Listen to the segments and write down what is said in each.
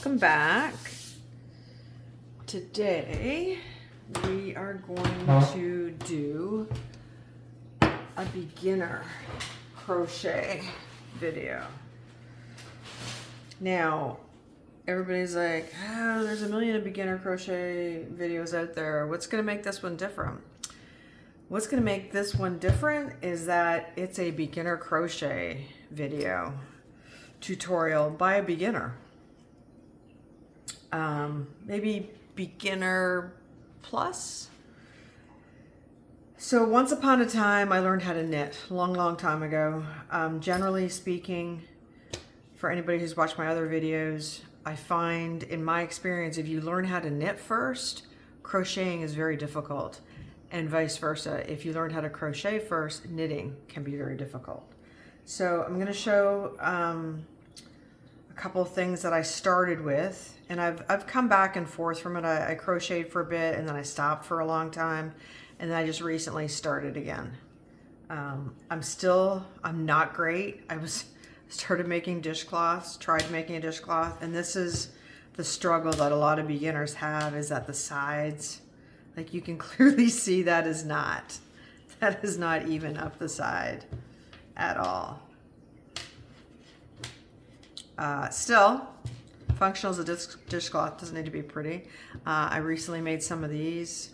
Welcome back. Today we are going to do a beginner crochet video. Now everybody's like, oh, there's a million beginner crochet videos out there. What's going to make this one different? What's going to make this one different is that it's a beginner crochet video tutorial by a beginner. Maybe beginner plus. So once upon a time, I learned how to knit a long time ago. Generally speaking, for anybody who's watched my other videos, I find in my experience, if you learn how to knit first, crocheting is very difficult, and vice versa. If you learn how to crochet first, knitting can be very difficult. So I'm going to show a couple of things that I started with, and I've come back and forth from it. I crocheted for a bit, and then I stopped for a long time, and then I just recently started again. I'm not great. Started making dishcloths, tried making a dishcloth, and this is the struggle that a lot of beginners have, is that the sides, like you can clearly see, that is not even up the side at all. Still, functional as a dishcloth, doesn't need to be pretty. I recently made some of these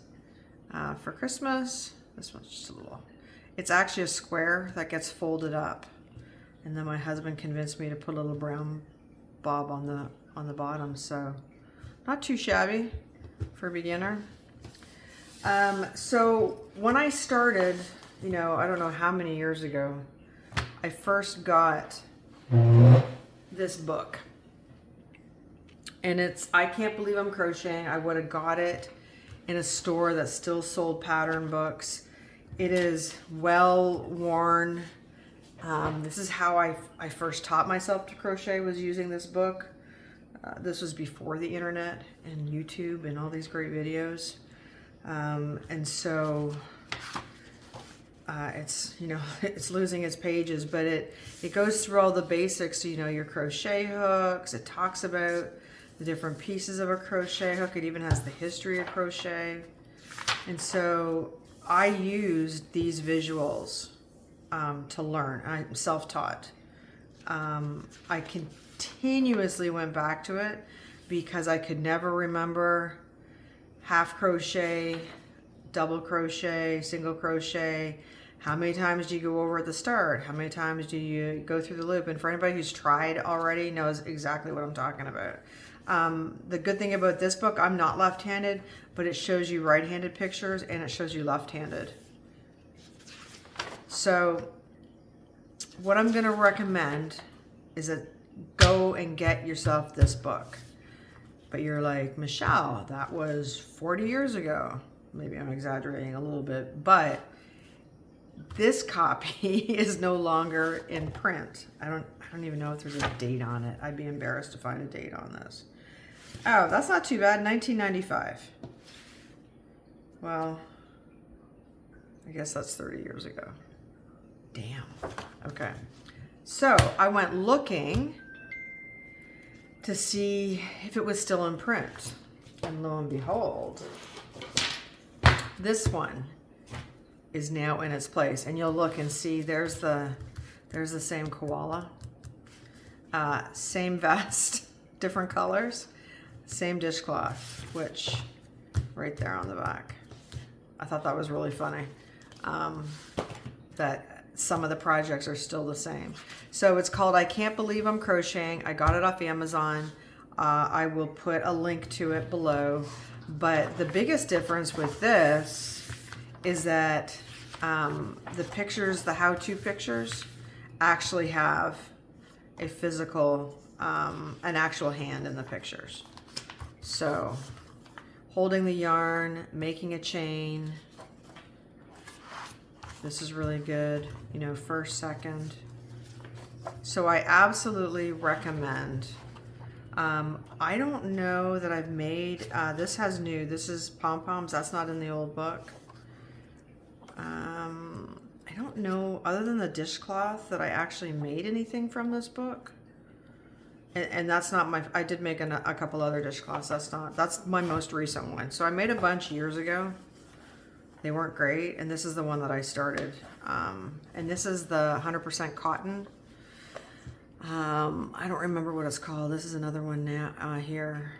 for Christmas. This one's just a little, it's actually a square that gets folded up. And then my husband convinced me to put a little brown bob on the bottom, so not too shabby for a beginner. So when I started, I don't know how many years ago, I first got this book, and it's I Can't Believe I'm Crocheting. I would have got it in a store that still sold pattern books. It is well worn. This is how I first taught myself to crochet, was using this book. This was before the internet and YouTube and all these great videos. And so it's, it's losing its pages, but it goes through all the basics, your crochet hooks. It talks about the different pieces of a crochet hook. It even has the history of crochet. And so I used these visuals to learn. I'm self-taught. I continuously went back to it because I could never remember half crochet, double crochet, single crochet. How many times do you go over at the start? How many times do you go through the loop? And for anybody who's tried already knows exactly what I'm talking about. The good thing about this book, I'm not left-handed, but it shows you right-handed pictures and it shows you left-handed. So what I'm going to recommend is that go and get yourself this book. But you're like, Michelle, that was 40 years ago. Maybe I'm exaggerating a little bit, but this copy is no longer in print. I don't even know if there's a date on it. I'd be embarrassed to find a date on this. Oh, that's not too bad. 1995. Well, I guess that's 30 years ago. Damn. Okay. So I went looking to see if it was still in print. And lo and behold, this one is now in its place. And you'll look and see there's the same koala. Same vest, different colors, same dishcloth, which right there on the back. I thought that was really funny. That some of the projects are still the same. So it's called I Can't Believe I'm Crocheting. I got it off Amazon. I will put a link to it below. But the biggest difference with this is that the pictures, the how-to pictures, actually have a physical, an actual hand in the pictures. So holding the yarn, making a chain. This is really good, first, second. So I absolutely recommend. I don't know that I've made, this has new, this is pom-poms, that's not in the old book. I don't know, other than the dishcloth, that I actually made anything from this book. And that's not my, I did make a couple other dishcloths. That's my most recent one. So I made a bunch years ago. They weren't great. And this is the one that I started. And this is the 100% cotton. I don't remember what it's called. This is another one now here.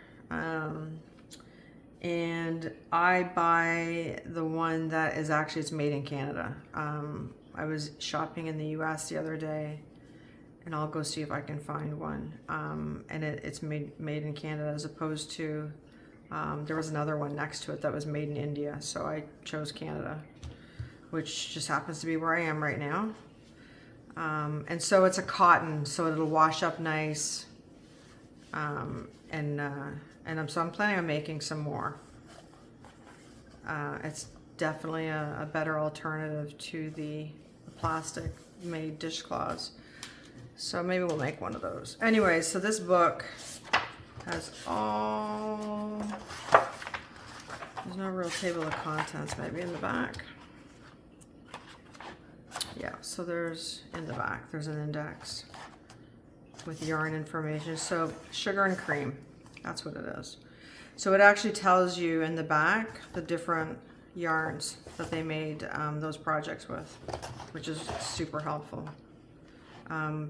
And I buy the one that is actually, it's made in Canada. I was shopping in the US the other day, and I'll go see if I can find one. And it's made in Canada, as opposed to, there was another one next to it that was made in India. So I chose Canada, which just happens to be where I am right now. And so it's a cotton, so it'll wash up nice. So I'm planning on making some more. It's definitely a better alternative to the plastic made dishcloths. So maybe we'll make one of those. Anyway, so this book has all, there's no real table of contents, maybe in the back. Yeah, so there's, in the back, there's an index with yarn information. So sugar and cream, that's what it is. So it actually tells you in the back the different yarns that they made those projects with, which is super helpful.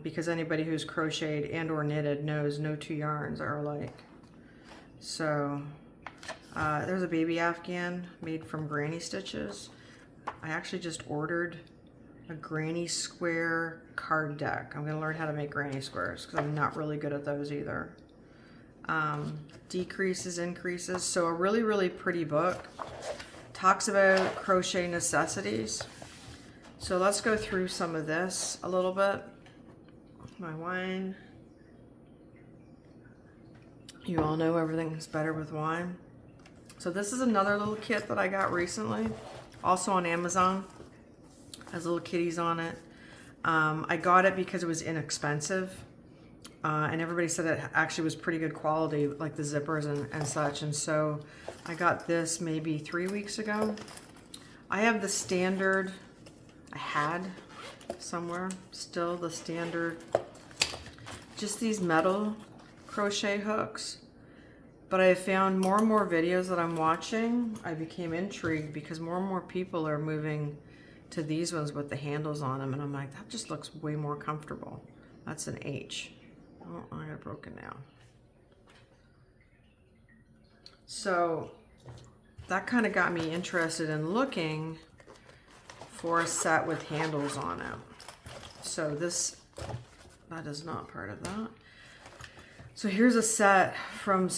Because anybody who's crocheted and or knitted knows no two yarns are alike. So there's a baby Afghan made from granny stitches. I actually just ordered a granny square card deck. I'm gonna learn how to make granny squares because I'm not really good at those either. Decreases, increases. So a really, really pretty book. Talks about crochet necessities. So let's go through some of this a little bit. My wine. You all know everything's better with wine. So this is another little kit that I got recently, also on Amazon. Has little kitties on it. I got it because it was inexpensive. And everybody said it actually was pretty good quality, like the zippers and such. And so I got this maybe 3 weeks ago. I have the standard, I had somewhere still the standard, just these metal crochet hooks. But I found more and more videos that I'm watching, I became intrigued because more and more people are moving to these ones with the handles on them. And I'm like, that just looks way more comfortable. That's an H. Oh, I got it broken now. So that kind of got me interested in looking for a set with handles on it. So that is not part of that. So here's a set from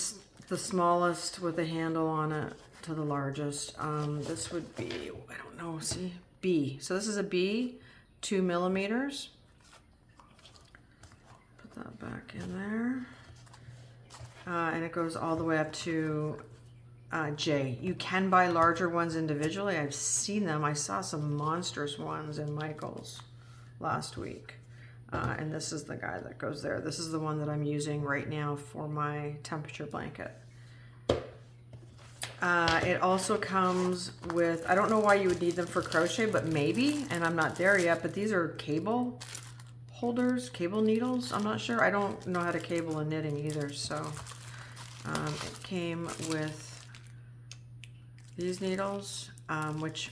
the smallest with a handle on it to the largest. This would be, I don't know, see, B. So this is a B, 2 millimeters. That back in there, and it goes all the way up to J. You can buy larger ones individually. I've seen them. I saw some monstrous ones in Michael's last week, and this is the guy that goes there. This is the one that I'm using right now for my temperature blanket. It also comes with, I don't know why you would need them for crochet, but maybe, and I'm not there yet, but these are cable holders, cable needles. I'm not sure. I don't know how to cable and knitting either. So it came with these needles, which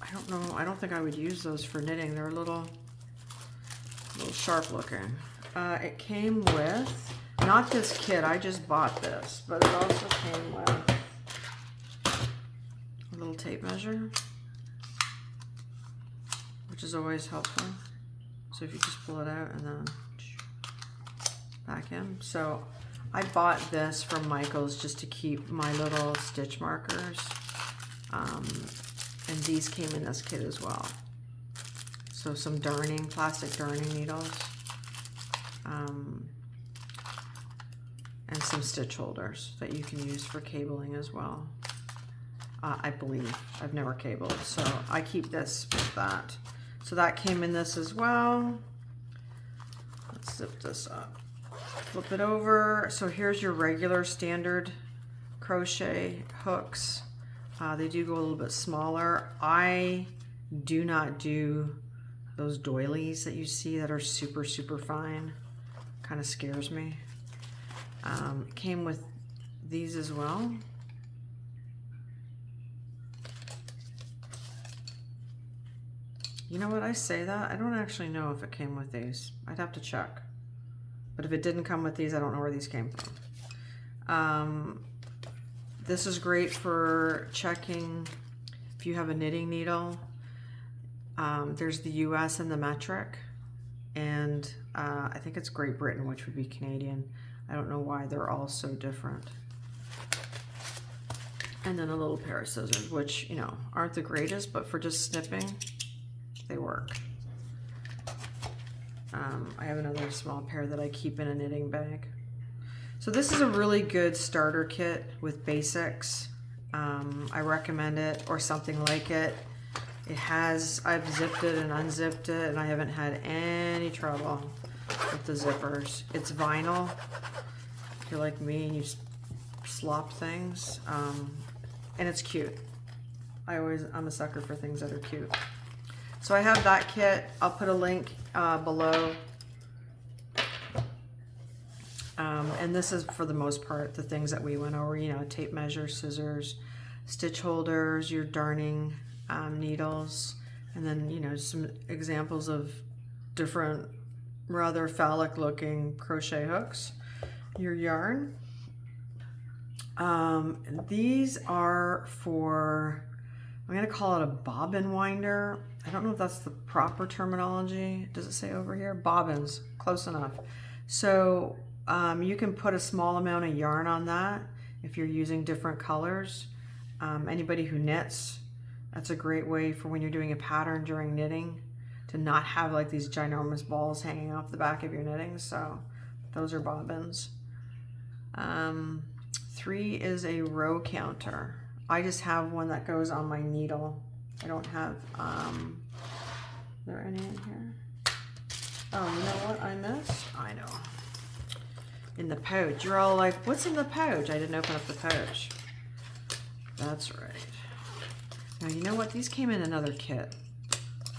I don't know. I don't think I would use those for knitting. They're a little sharp looking. It came with, not this kit. I just bought this, but it also came with a little tape measure, which is always helpful. So if you just pull it out and then back in. So I bought this from Michael's just to keep my little stitch markers. And these came in this kit as well. So some darning, plastic darning needles. And some stitch holders that you can use for cabling as well. I believe. I've never cabled, so I keep this with that. So that came in this as well. Let's zip this up. Flip it over. So here's your regular standard crochet hooks. They do go a little bit smaller. I do not do those doilies that you see that are super, super fine. kind of scares me. It came with these as well. You know what, I say that, I don't actually know if it came with these. I'd have to check. But if it didn't come with these, I don't know where these came from. This is great for checking if you have a knitting needle. There's the US and the metric. And I think it's Great Britain, which would be Canadian. I don't know why they're all so different. And then a little pair of scissors, which, you know, aren't the greatest, but for just snipping, they work. I have another small pair that I keep in a knitting bag. So this is a really good starter kit with basics. I recommend it, or something like it. It has, I've zipped it and unzipped it, and I haven't had any trouble with the zippers. It's vinyl. If you're like me and you slop things, and it's cute. I'm a sucker for things that are cute. So I have that kit. I'll put a link below. And this is, for the most part, the things that we went over, you know, tape measure, scissors, stitch holders, your darning needles, and then, you know, some examples of different rather phallic looking crochet hooks, your yarn. These are for, I'm going to call it a bobbin winder. I don't know if that's the proper terminology. Does it say over here? Bobbins, close enough. So you can put a small amount of yarn on that if you're using different colors. Anybody who knits, that's a great way for when you're doing a pattern during knitting to not have like these ginormous balls hanging off the back of your knitting. So those are bobbins. 3 is a row counter. I just have one that goes on my needle. I don't have, are there any in here? Oh, you know what I missed? I know. In the pouch. You're all like, what's in the pouch? I didn't open up the pouch. That's right. Now, you know what? These came in another kit.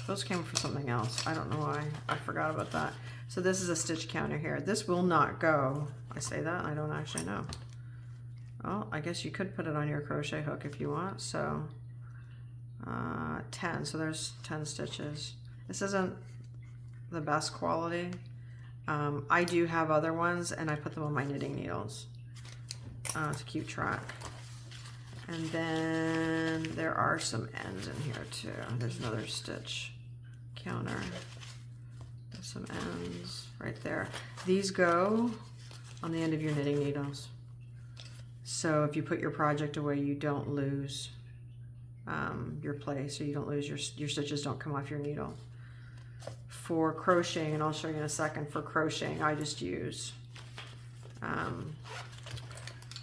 Those came for something else. I don't know why. I forgot about that. So this is a stitch counter here. This will not go. I say that, I don't actually know. Oh, I guess you could put it on your crochet hook if you want. So 10. So there's 10 stitches. This isn't the best quality. I do have other ones, and I put them on my knitting needles to keep track. And then there are some ends in here too. There's another stitch counter. There's some ends right there. These go on the end of your knitting needles. So if you put your project away, you don't lose your place, so you don't lose your stitches don't come off your needle. For crocheting, and I'll show you in a second, for crocheting, I just use a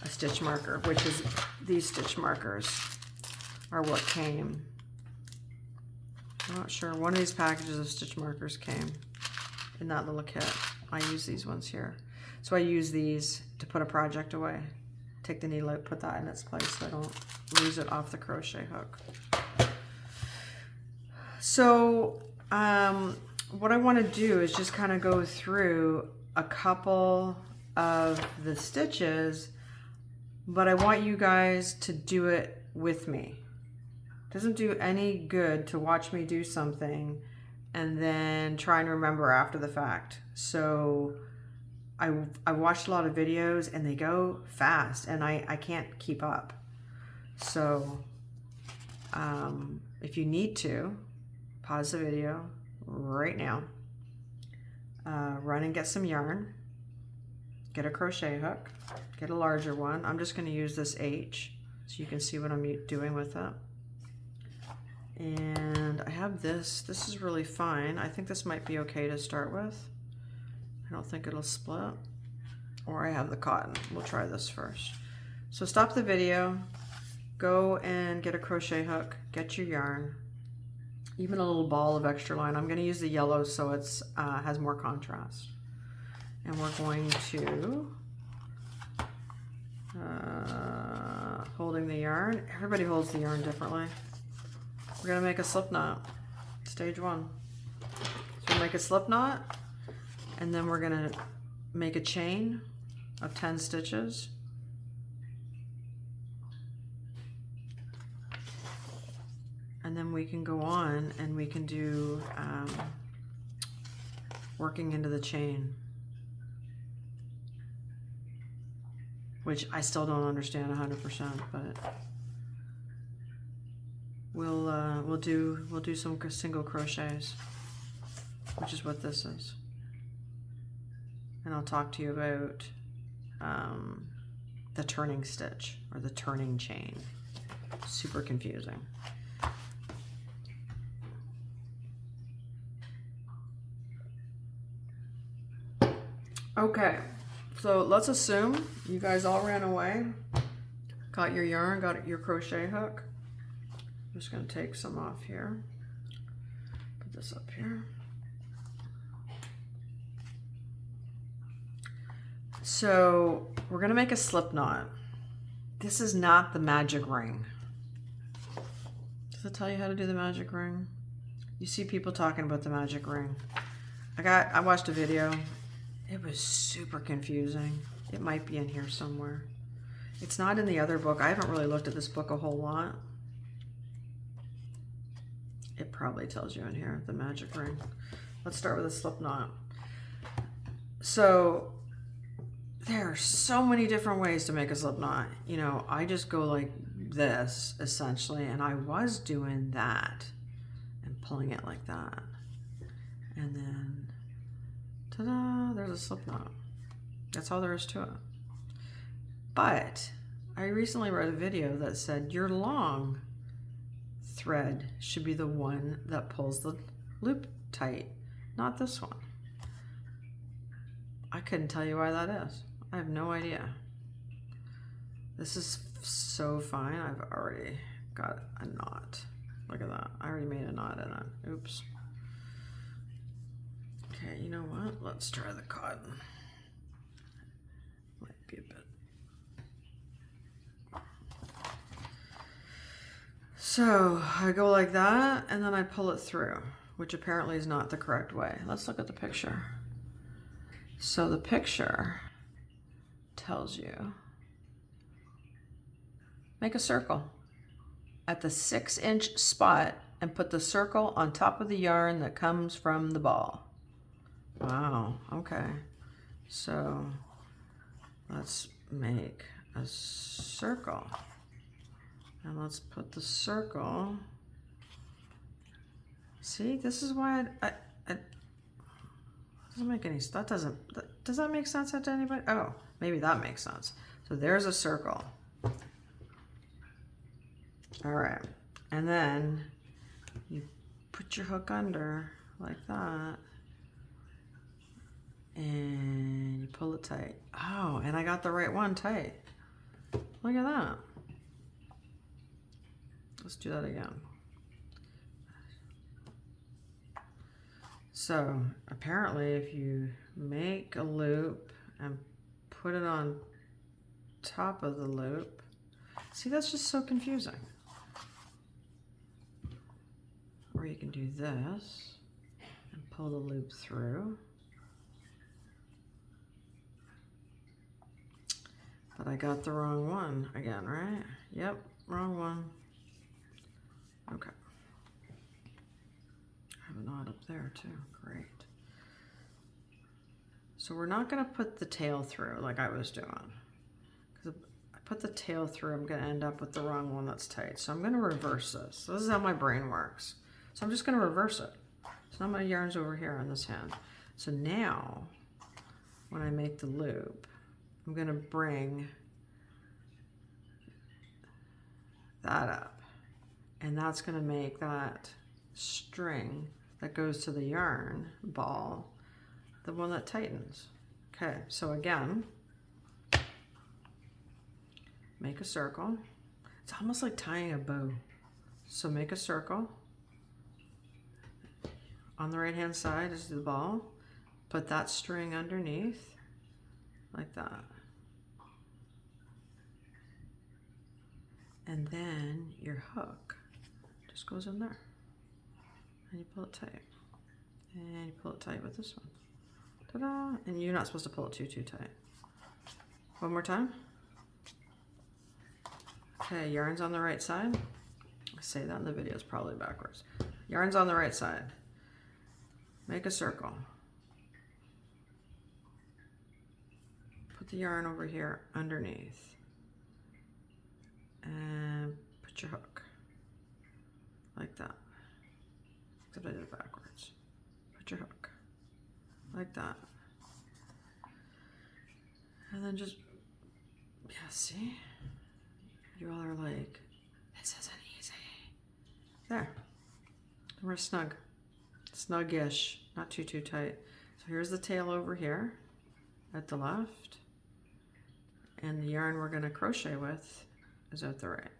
stitch marker, which is these stitch markers are what came. I'm not sure. One of these packages of stitch markers came in that little kit. I use these ones here. So I use these to put a project away. Take the needle out, put that in its place so I don't lose it off the crochet hook. So what I want to do is just kind of go through a couple of the stitches, but I want you guys to do it with me. It doesn't do any good to watch me do something and then try and remember after the fact. So I watched a lot of videos and they go fast and I can't keep up. So if you need to, pause the video right now, run and get some yarn, get a crochet hook, get a larger one. I'm just going to use this H so you can see what I'm doing with it. And I have this. This is really fine. I think this might be okay to start with. I don't think it'll split. Or I have the cotton. We'll try this first. So stop the video, go and get a crochet hook, get your yarn, even a little ball of extra line. I'm going to use the yellow so it's has more contrast. And we're going to, holding the yarn. Everybody holds the yarn differently. We're going to make a slip knot, stage 1. So we'll make a slip knot, and then we're going to make a chain of 10 stitches. And then we can go on and we can do working into the chain, which I still don't understand 100%, but we'll do some single crochets, which is what this is. And I'll talk to you about the turning stitch or the turning chain. Super confusing. Okay, so let's assume you guys all ran away, got your yarn, got your crochet hook. I'm just going to take some off here, put this up here. So we're going to make a slip knot. This is not the magic ring. Does it tell you how to do the magic ring? You see people talking about the magic ring. I watched a video. It was super confusing. It might be in here somewhere. It's not in the other book. I haven't really looked at this book a whole lot. It probably tells you in here, the magic ring. Let's start with a slip knot. So there are so many different ways to make a slip knot. You know, I just go like this, essentially, and I was doing that and pulling it like that. And then ta-da, there's a slip knot. That's all there is to it. But I recently read a video that said your long thread should be the one that pulls the loop tight, not this one. I couldn't tell you why that is. I have no idea. This is so fine. I've already got a knot. Look at that. I already made a knot in it. Oops. Okay, you know what? Let's try the cotton. Might be a bit. So I go like that, and then I pull it through, which apparently is not the correct way. Let's look at the picture. So the picture tells you, make a circle at the 6-inch spot and put the circle on top of the yarn that comes from the ball. Wow, okay. So let's make a circle. And let's put the circle. See, this is why it doesn't make any sense. Does that make sense to anybody? Oh, maybe that makes sense. So there's a circle. All right. And then you put your hook under like that. And you pull it tight. Oh, and I got the right one tight. Look at that. Let's do that again. So apparently if you make a loop and put it on top of the loop, see, that's just so confusing. Or you can do this and pull the loop through. But I got the wrong one again, right? Yep, wrong one. Okay. I have a knot up there too. Great. So we're not going to put the tail through like I was doing. Because if I put the tail through, I'm going to end up with the wrong one that's tight. So I'm going to reverse this. So this is how my brain works. So I'm just going to reverse it. So now my yarn's over here on this hand. So now, when I make the loop, I'm going to bring that up. And that's going to make that string that goes to the yarn ball the one that tightens. Okay, so again, make a circle. It's almost like tying a bow. So make a circle. On the right hand side is the ball. Put that string underneath like that. And then your hook just goes in there. And you pull it tight. And you pull it tight with this one. Ta-da! And you're not supposed to pull it too tight. One more time. Okay, yarn's on the right side. I say that in the video, it's probably backwards. Yarn's on the right side. Make a circle. Put the yarn over here underneath. And put your hook. Like that. Except I did it backwards. Put your hook. Like that. And then just, yeah, see? You all are like, this isn't easy. There. We're snug. Snug-ish. Not too tight. So here's the tail over here at the left. And the yarn we're going to crochet with is at the right.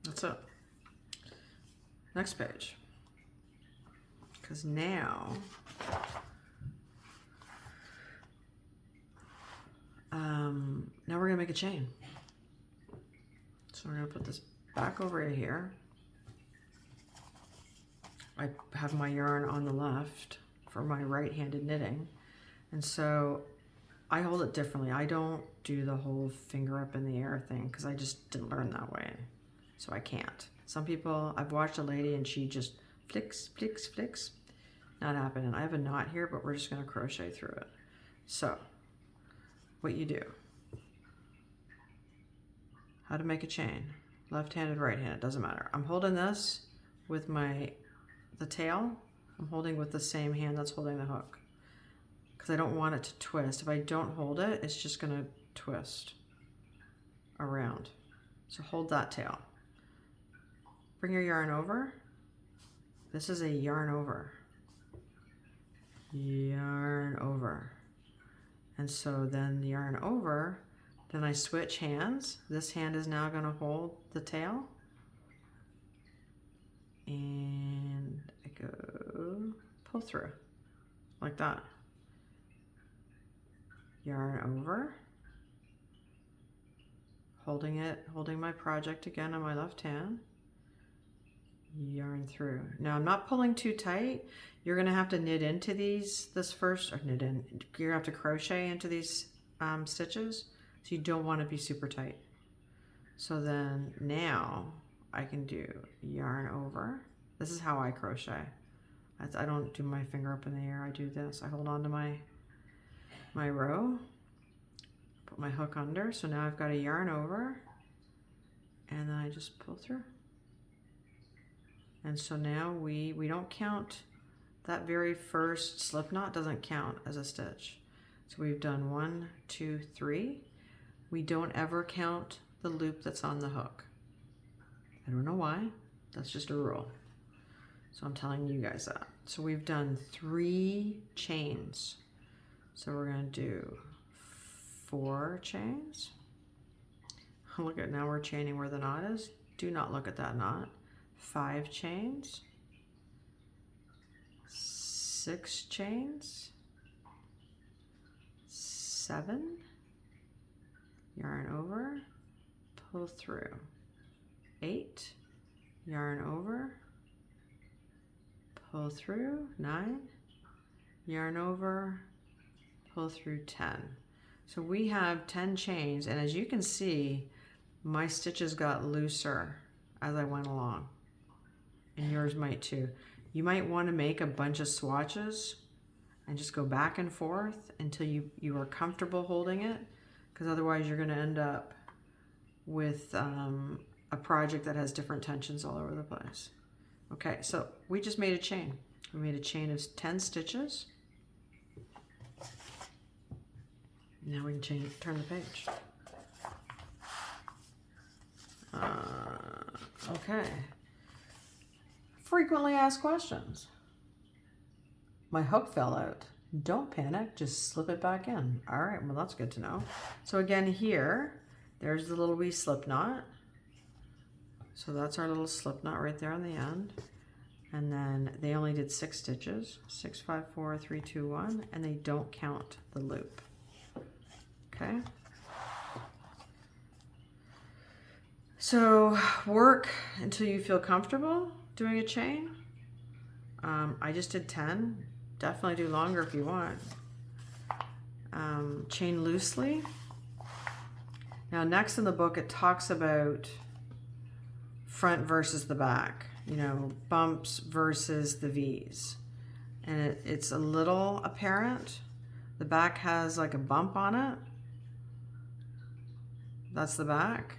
That's it. Next page. Because now, now we're going to make a chain. So we're going to put this back over here. I have my yarn on the left for my right-handed knitting. And so I hold it differently. I don't do the whole finger up in the air thing because I just didn't learn that way. So I can't. Some people, I've watched a lady and she just flicks, flicks, flicks. Not happening. I have a knot here, but we're just going to crochet through it. So what you do, how to make a chain, left-handed, right-handed, doesn't matter. I'm holding this with the tail. I'm holding with the same hand that's holding the hook because I don't want it to twist. If I don't hold it, it's just going to twist around. So hold that tail. Bring your yarn over. This is a yarn over. Yarn over. And so then the yarn over, then I switch hands. This hand is now going to hold the tail. And I go pull through like that. Yarn over. Holding my project again on my left hand. Yarn through. Now I'm not pulling too tight. You're going to have to knit into this first, or knit in, you're going to have to crochet into these stitches. So you don't want to be super tight. So then now I can do yarn over. This is how I crochet. I don't do my finger up in the air. I do this. I hold on to my row, put my hook under. So now I've got a yarn over, and then I just pull through. And so now we don't count that very first slip knot, doesn't count as a stitch. So we've done 1, 2, 3. We don't ever count the loop that's on the hook. I don't know why. That's just a rule. So I'm telling you guys that. So we've done 3 chains. So we're going to do 4 chains. Look at, now we're chaining where the knot is. Do not look at that knot. 5 chains. 6 chains. 7. Yarn over. Pull through. 8. Yarn over. Pull through. 9. Yarn over. Pull through. 10. So we have 10 chains, and as you can see, my stitches got looser as I went along, and yours might too. You might want to make a bunch of swatches and just go back and forth until you are comfortable holding it, because otherwise you're going to end up with a project that has different tensions all over the place. Okay, so we just made a chain. We made a chain of 10 stitches. Now we can turn the page. Okay. Frequently asked questions. My hook fell out. Don't panic, just slip it back in. All right, well that's good to know. So again here, there's the little wee slip knot. So that's our little slip knot right there on the end. And then they only did 6 stitches. 6, 5, 4, 3, 2, 1, and they don't count the loop. Okay. So work until you feel comfortable doing a chain. I just did 10. definitely do longer if you want. Chain loosely. Now next in the book it talks about front versus the back, you know, bumps versus the V's. And it's a little apparent. The back has like a bump on it. That's the back.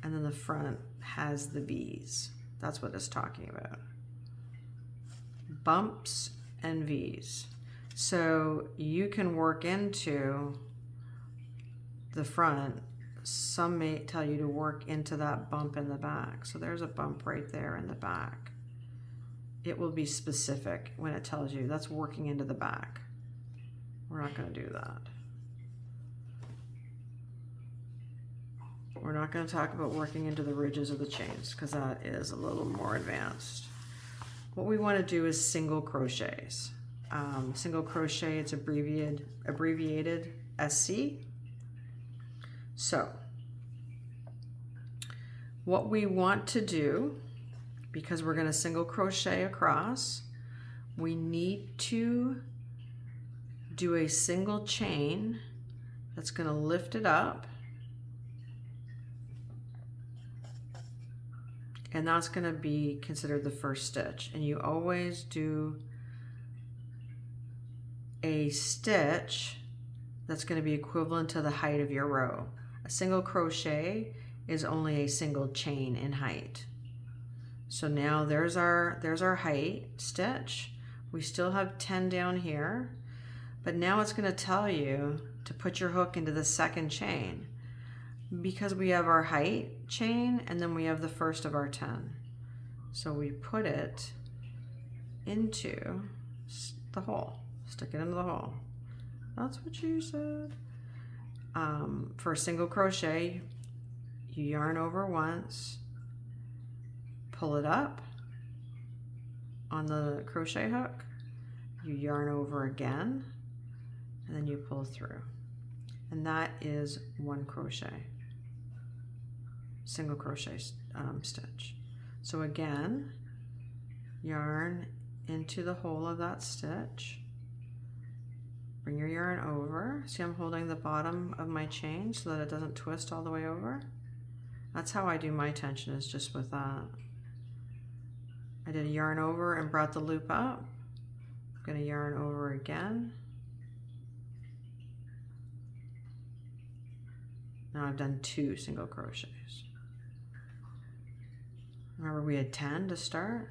And then the front has the V's. That's what it's talking about. Bumps and V's. So you can work into the front. Some may tell you to work into that bump in the back. So there's a bump right there in the back. It will be specific when it tells you that's working into the back. We're not going to do that. We're not going to talk about working into the ridges of the chains because that is a little more advanced. What we want to do is single crochets. Single crochet, it's abbreviated SC. So what we want to do, because we're going to single crochet across, we need to do a single chain that's going to lift it up, and that's going to be considered the first stitch. And you always do a stitch that's going to be equivalent to the height of your row. A single crochet is only a single chain in height. So now there's our height stitch. We still have 10 down here, but now it's going to tell you to put your hook into the second chain because we have our height chain and then we have the first of our 10. So we put it into the hole. Stick it into the hole. That's what you said. For a single crochet, you yarn over once, pull it up on the crochet hook, you yarn over again, and then you pull through. And that is one crochet, single crochet stitch. So again, yarn into the hole of that stitch, bring your yarn over. See, I'm holding the bottom of my chain so that it doesn't twist all the way over. That's how I do my tension, is just with that. I did a yarn over and brought the loop up. I'm going to yarn over again. Now I've done 2 single crochets. Remember we had 10 to start?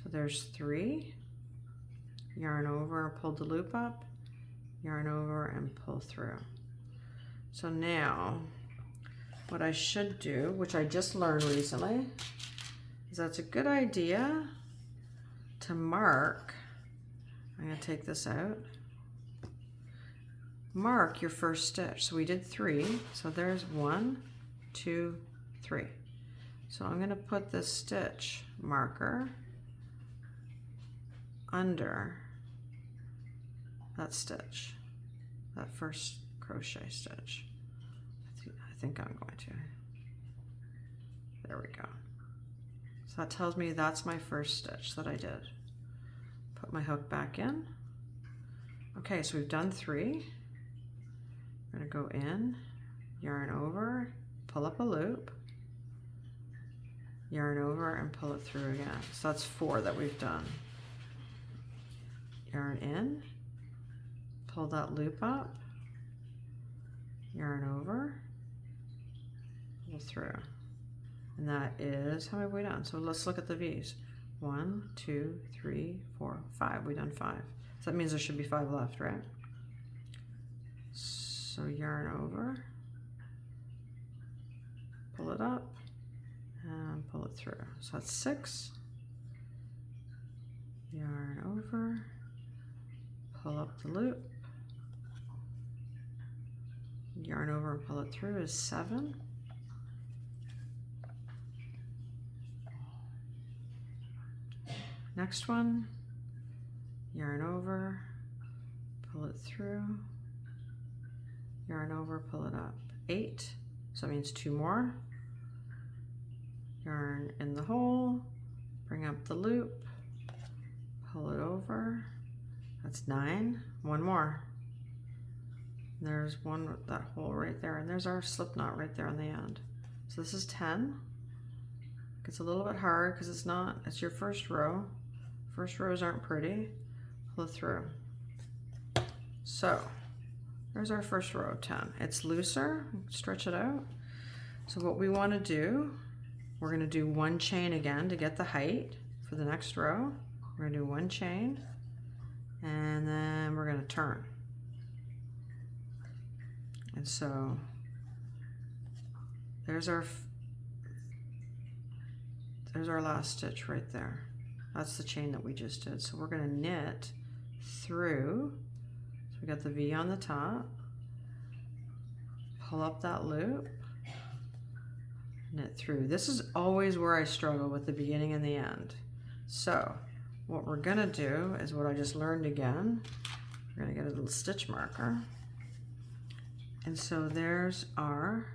So there's 3. Yarn over and pull the loop up, yarn over and pull through. So now what I should do, which I just learned recently, is that's a good idea to mark. I'm going to take this out. Mark your first stitch. So we did 3. So there's 1, 2, 3. So I'm going to put this stitch marker under that stitch, that first crochet stitch. I think I'm going to. There we go. So that tells me that's my first stitch that I did. Put my hook back in. Okay, so we've done 3. I'm going to go in, yarn over, pull up a loop, yarn over and pull it through again. So that's 4 that we've done. Yarn in, pull that loop up, yarn over, pull through. And that is, how many have we done? So let's look at the V's. 1, 2, 3, 4, 5. We've done 5. So that means there should be 5 left, right? So yarn over, pull it up, and pull it through. So that's 6. Yarn over, pull up the loop, yarn over and pull it through is 7. Next one, yarn over, pull it through, yarn over, pull it up. 8, so that means 2 more. Yarn in the hole, bring up the loop, pull it over. That's 9. One more. There's one with that hole right there, and there's our slip knot right there on the end. So this is 10. It's a little bit hard because it's your first row. First rows aren't pretty. Pull it through. So there's our first row of 10. It's looser, stretch it out. So what we want to do, we're going to do 1 chain again to get the height for the next row. We're going to do 1 chain, and then we're going to turn. And so there's our last stitch right there. That's the chain that we just did. So we're going to knit through. So we got the V on the top. Pull up that loop. Knit through. This is always where I struggle with the beginning and the end. So what we're going to do is what I just learned again. We're going to get a little stitch marker. And so there's our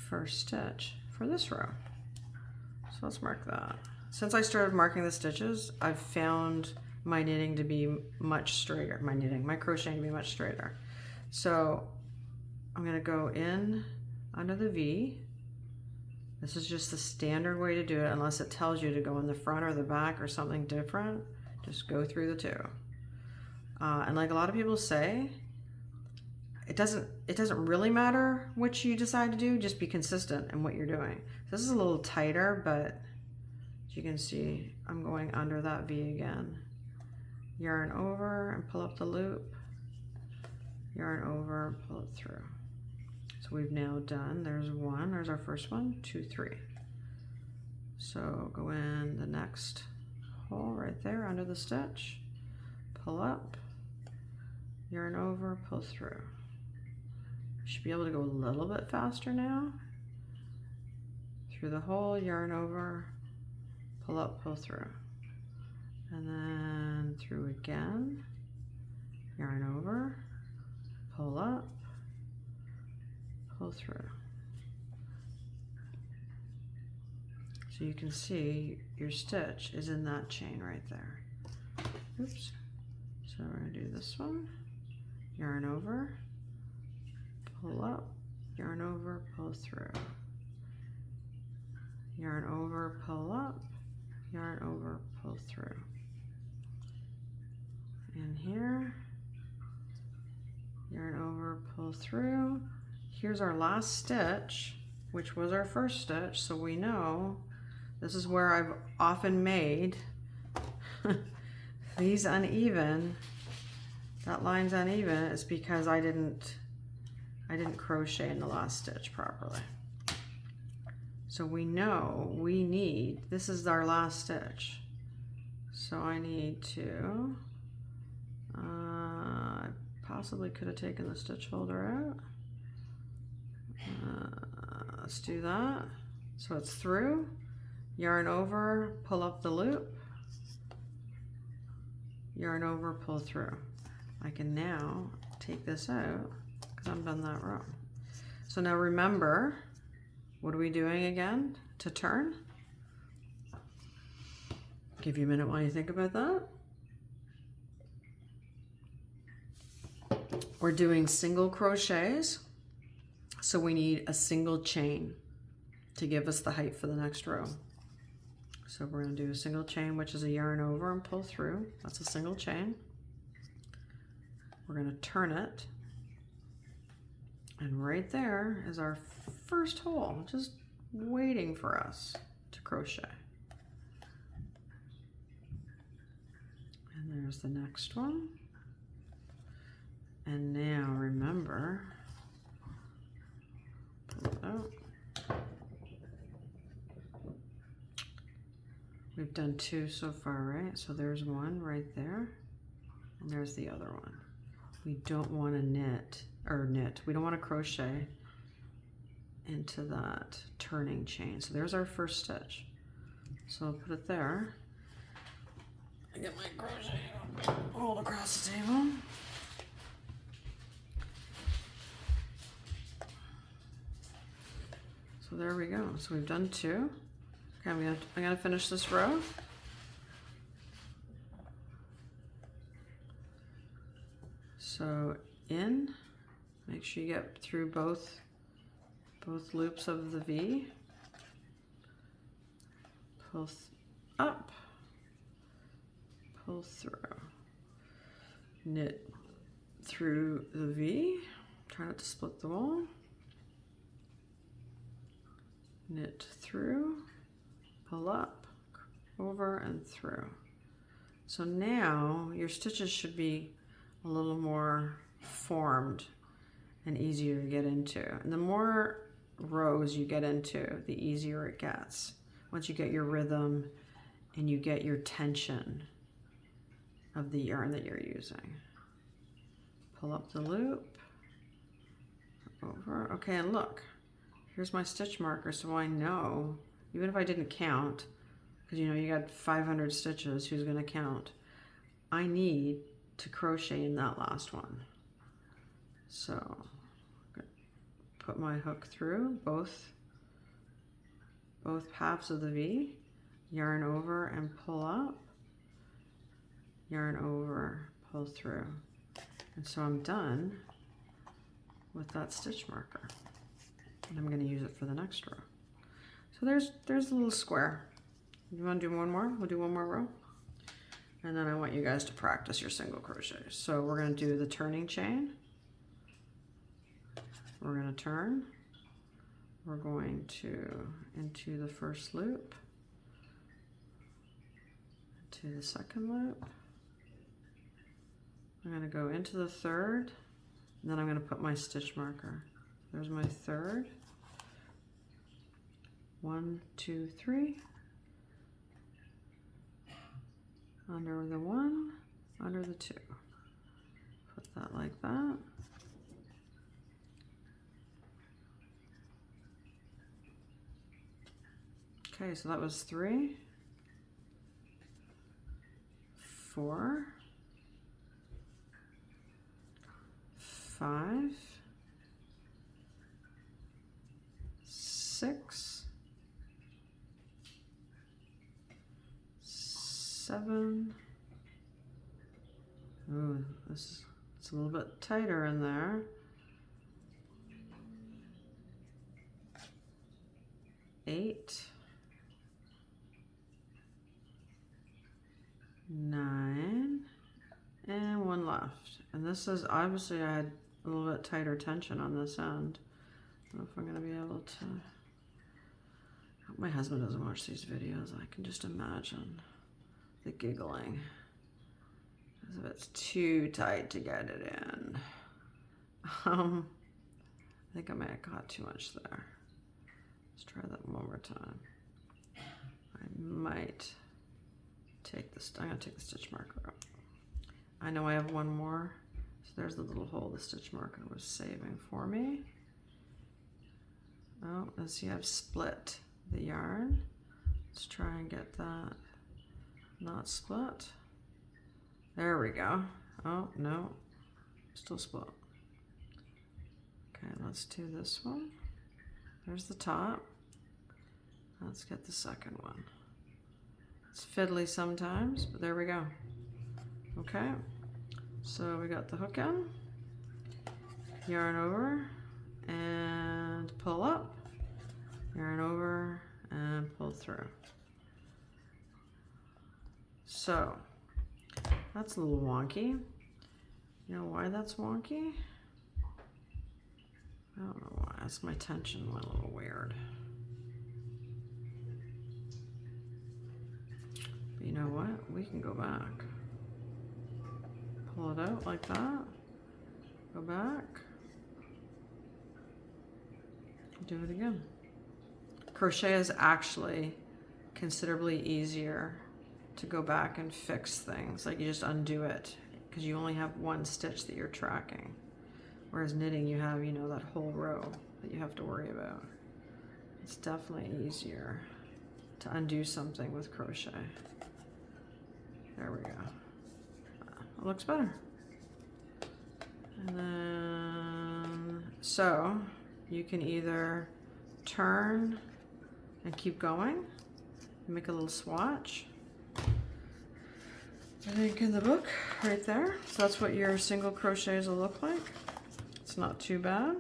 first stitch for this row. So let's mark that. Since I started marking the stitches, I've found my knitting to be much straighter, my crocheting to be much straighter. So I'm gonna go in under the V. This is just the standard way to do it, unless it tells you to go in the front or the back or something different. Just go through the 2. And like a lot of people say, it doesn't really matter which you decide to do, just be consistent in what you're doing. This is a little tighter, but as you can see, I'm going under that V again. Yarn over and pull up the loop. Yarn over, pull it through. So we've now done, there's our first one, 2, 3. So go in the next hole right there under the stitch, pull up, yarn over, pull through. Should be able to go a little bit faster now. Through the hole, yarn over, pull up, pull through. And then through again, yarn over, pull up, pull through. So you can see your stitch is in that chain right there. Oops. So we're going to do this one, yarn over, pull up, yarn over, pull through. Yarn over, pull up, yarn over, pull through. And here, yarn over, pull through. Here's our last stitch, which was our first stitch, so we know this is where I've often made these uneven. That line's uneven is because I didn't crochet in the last stitch properly. So we know we need, this is our last stitch. So I need to, I possibly could have taken the stitch holder out. Let's do that. So it's through, yarn over, pull up the loop, yarn over, pull through. I can now take this out because I'm done that row. So now remember, what are we doing again to turn? Give you a minute while you think about that. We're doing single crochets, so we need a single chain to give us the height for the next row. So we're going to do a single chain, which is a yarn over and pull through. That's a single chain. We're going to turn it, and right there is our first hole, just waiting for us to crochet. And there's the next one. And now remember, pull it out. We've done 2 so far, right? So there's one right there, and there's the other one. We don't want to we don't want to crochet into that turning chain. So there's our first stitch. So I'll put it there. I get my crochet rolled across the table. So there we go. So we've done 2. Okay, I'm gonna finish this row. So in, make sure you get through both loops of the V. Pull up, pull through, knit through the V, try not to split the wool, knit through, pull up, over and through. So now your stitches should be a little more formed and easier to get into. And the more rows you get into, the easier it gets. Once you get your rhythm and you get your tension of the yarn that you're using. Pull up the loop, over. Okay, and look, here's my stitch marker, so I know, even if I didn't count, because you know you got 500 stitches, who's going to count? I need to crochet in that last one. So put my hook through both halves of the V, yarn over and pull up, yarn over, pull through. And so I'm done with that stitch marker. And I'm going to use it for the next row. So there's a little square. You want to do one more? We'll do one more row. And then I want you guys to practice your single crochet. So we're going to do the turning chain. We're going to turn. We're going to into the first loop, into the second loop. I'm going to go into the third, and then I'm going to put my stitch marker. There's my third. 1, 2, 3. Under the 1, under the 2. Put that like that. Okay, so that was 3, 4, 5, 6, 7. Ooh, it's a little bit tighter in there. 8, 9, and 1 left. And this is obviously I had a little bit tighter tension on this end. I don't know if I'm going to be able to. I hope my husband doesn't watch these videos. I can just imagine the giggling as if it's too tight to get it in. I think I might have caught too much there. Let's try that one more time. I might take this. I'm going to take the stitch marker out. I know I have one more. So there's the little hole the stitch marker was saving for me. Oh, let's see, I've split the yarn. Let's try and get that not split. There we go. Oh, no, still split. Okay, let's do this one. There's the top. Let's get the second one. It's fiddly sometimes, but there we go. Okay, so we got the hook in, yarn over and pull up, yarn over and pull through. So that's a little wonky. You know why that's wonky? I don't know why. That's my tension went a little weird. But you know what? We can go back. Pull it out like that. Go back. Do it again. Crochet is actually considerably easier to go back and fix things. Like you just undo it because you only have one stitch that you're tracking. Whereas knitting, you have, you know, that whole row that you have to worry about. It's definitely easier to undo something with crochet. There we go. It looks better. And then, so you can either turn and keep going, make a little swatch, I think in the book right there. So that's what your single crochets will look like. It's not too bad.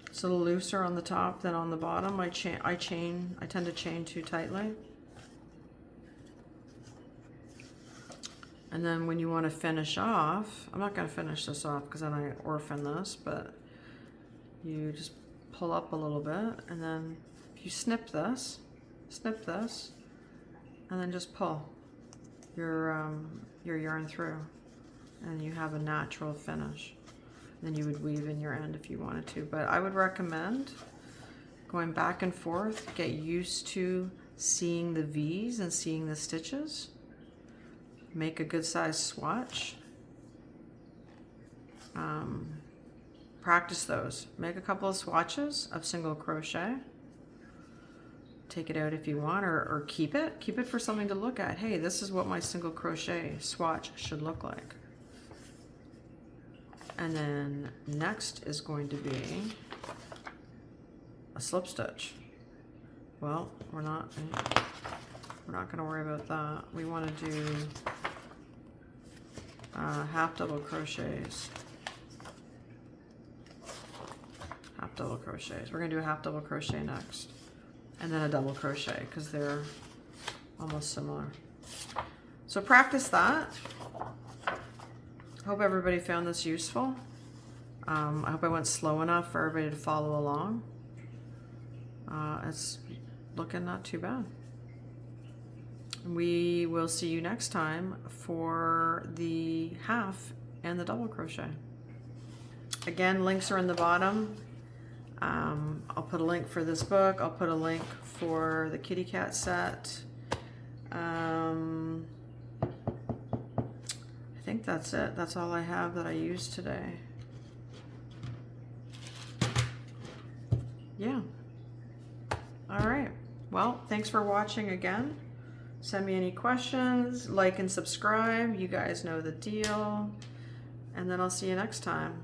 It's a little looser on the top than on the bottom. I tend to chain too tightly. And then when you want to finish off, I'm not going to finish this off because then I orphan this, but you just pull up a little bit, and then if you snip this, and then just pull your yarn through, and you have a natural finish. Then you would weave in your end if you wanted to, but I would recommend going back and forth. Get used to seeing the V's and seeing the stitches. Make a good size swatch. Practice those. Make a couple of swatches of single crochet. Take it out if you want, or keep it. Keep it for something to look at. Hey, this is what my single crochet swatch should look like. And then next is going to be a slip stitch. Well, we're not going to worry about that. We want to do half double crochets. Half double crochets. We're going to do a half double crochet next, and then a double crochet because they're almost similar. So practice that. Hope everybody found this useful. I hope I went slow enough for everybody to follow along. It's looking not too bad. We will see you next time for the half and the double crochet. Again, links are in the bottom. I'll put a link for this book. I'll put a link for the kitty cat set. I think that's it. That's all I have that I used today. Yeah. All right. Well, thanks for watching again. Send me any questions, like and subscribe. You guys know the deal. And then I'll see you next time.